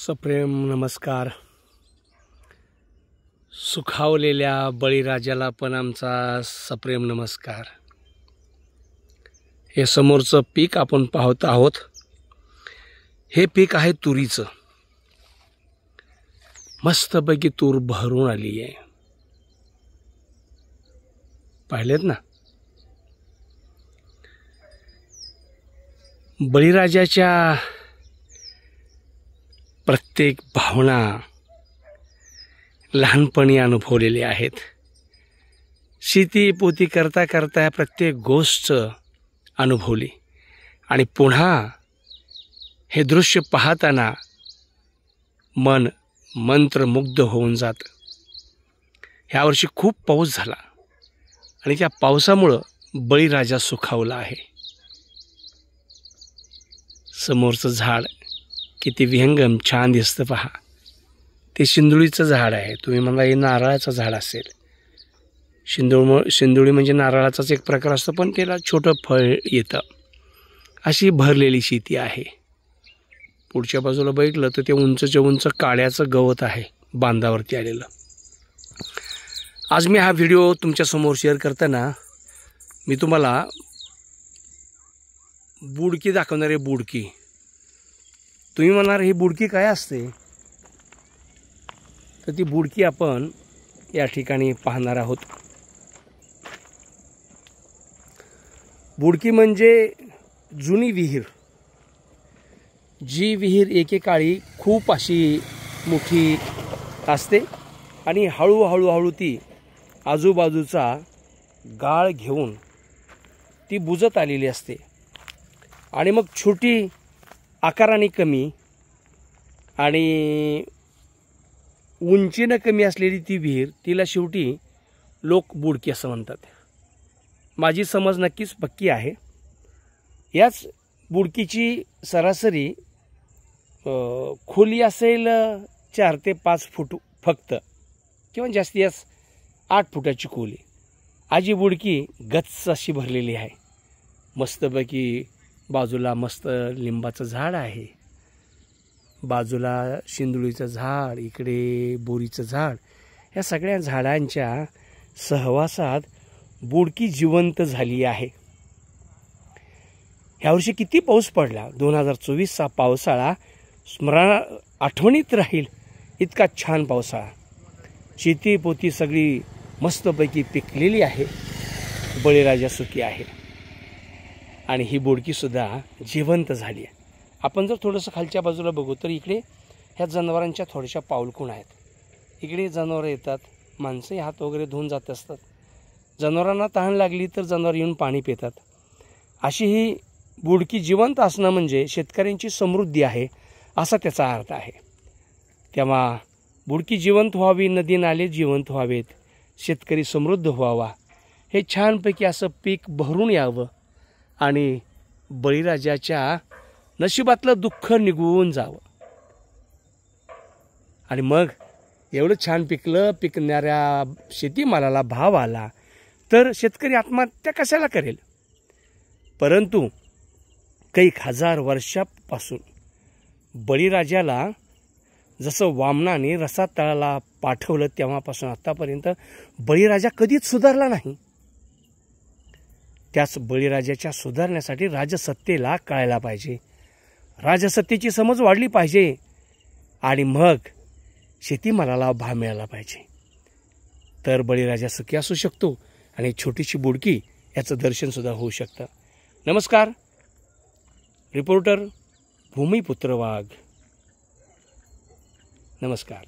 सप्रेम नमस्कार। सुखावलेल्या बळीराजाला पण आमचा सप्रेम नमस्कार। हे समोरचं पीक आपण पाहत आहोत, हे पीक आहे तुरीचं। मस्तपैकी तूर भरून आली आहे, पाहिलेत ना। बळीराजाच्या प्रत्येक भावना लहानपणी अनुभवलेली आहेत। शेती पोती करता करता प्रत्येक गोष्ट अनुभवली आणि पुन्हा हे दृश्य पाहताना मन मंत्रमुग्ध होऊन जातं। ह्या वर्षी खूप पाऊस झाला आणि त्या पावसामुळे बळीराजा सुखावला आहे। समोरचं झाड किती विहंगम छान दिसतं पहा। ते शिंदोळीचं झाड आहे। तुम्ही म्हणा हे नारळाचं झाड असेल। शिंदोळी म्हणजे नारळाचाच एक प्रकार असतो, पण त्याला छोटं फळ येतं। अशी भरलेली शेती आहे। पुढच्या बाजूला बघितलं तर ते उंचच्या उंच काळ्याचं गवत आहे बांधावरती आलेलं। आज मी हा व्हिडिओ तुमच्यासमोर शेअर करताना मी तुम्हाला बुडकी दाखवणार आहे। बुडकी, तुम्ही म्हणाल ही बुडकी काय असते, तर ती बुडकी आपण या ठिकाणी पाहणार आहोत। बुडकी म्हणजे जुनी विहीर, जी विहीर एकेकाळी खूप अशी मोठी असते आणि हळूहळू ती आजूबाजूचा गाळ घेऊन ती बुजत आलेली असते आणि मग छोटी आकाराने कमी आणि उंचीनं कमी असलेली ती विहीर, तिला शेवटी लोक बुडकी असं म्हणतात। माझी समज नक्कीच पक्की आहे। याच बुडकीची सरासरी खोली असेल 4 ते 5 फूट फक्त, किंवा जास्तीत 8 फुटाची खोली। आजी बुडकी गच्च अशी भरलेली आहे। मस्तपैकी बाजूला मस्त लिंबाचं झाड आहे, बाजूला शिंदोळीचं झाड, इकडे बोरीचं झाड। या सगळ्या झाडांच्या सहवासात बुडकी जिवंत झाली आहे। यावर्षी किती पाऊस पडला। 2024चा पावसाळा आठवणीत राहील इतका छान पावसाळा। शेती पोती सगळी मस्तपैकी पिकलेली आहे। बळीराजा सुखी आहे आणि ही बुडकी सुद्धा जिवंत झाली आहे। आपण जर थोडंसं खालच्या बाजूला बघू तर इकडे ह्या जनावरांच्या थोड्याशा पाऊलखुणा आहेत। इकडे जनावरं येतात, माणसंही हात वगैरे धुवून जात असतात। जनावरांना तहान लागली तर जनावर येऊन पाणी पितात। अशी ही बुडकी जिवंत असणं म्हणजे शेतकऱ्यांची समृद्धी आहे असा त्याचा अर्थ आहे। तेव्हा बुडकी जिवंत व्हावी, नदी नाले जिवंत व्हावेत, शेतकरी समृद्ध व्हावा, हे छानपैकी असं पीक भरून यावं आणि बळीराजाच्या नशिबातलं दुःख निघून जावं। आणि मग एवढं छान पिकलं, पिकणाऱ्या शेतीमालाला भाव आला तर शेतकरी आत्महत्या कशाला करेल। परंतु काही हजार वर्षापासून बळीराजाला जसं वामनाने रसातळाला पाठवलं तेव्हापासून आतापर्यंत बळीराजा कधीच सुधारला नाही। त्याच बळीराजाच्या सुधारण्यासाठी राजसत्तेला कळायला पाहिजे, राजसत्तेची समज वाढली पाहिजे आणि मग शेतीमालाला भाव मिळाला पाहिजे, तर बळीराजा सुखी असू शकतो आणि छोटीशी बुडकी याचं दर्शनसुद्धा होऊ शकतं। नमस्कार, रिपोर्टर भूमिपुत्र वाघ। नमस्कार।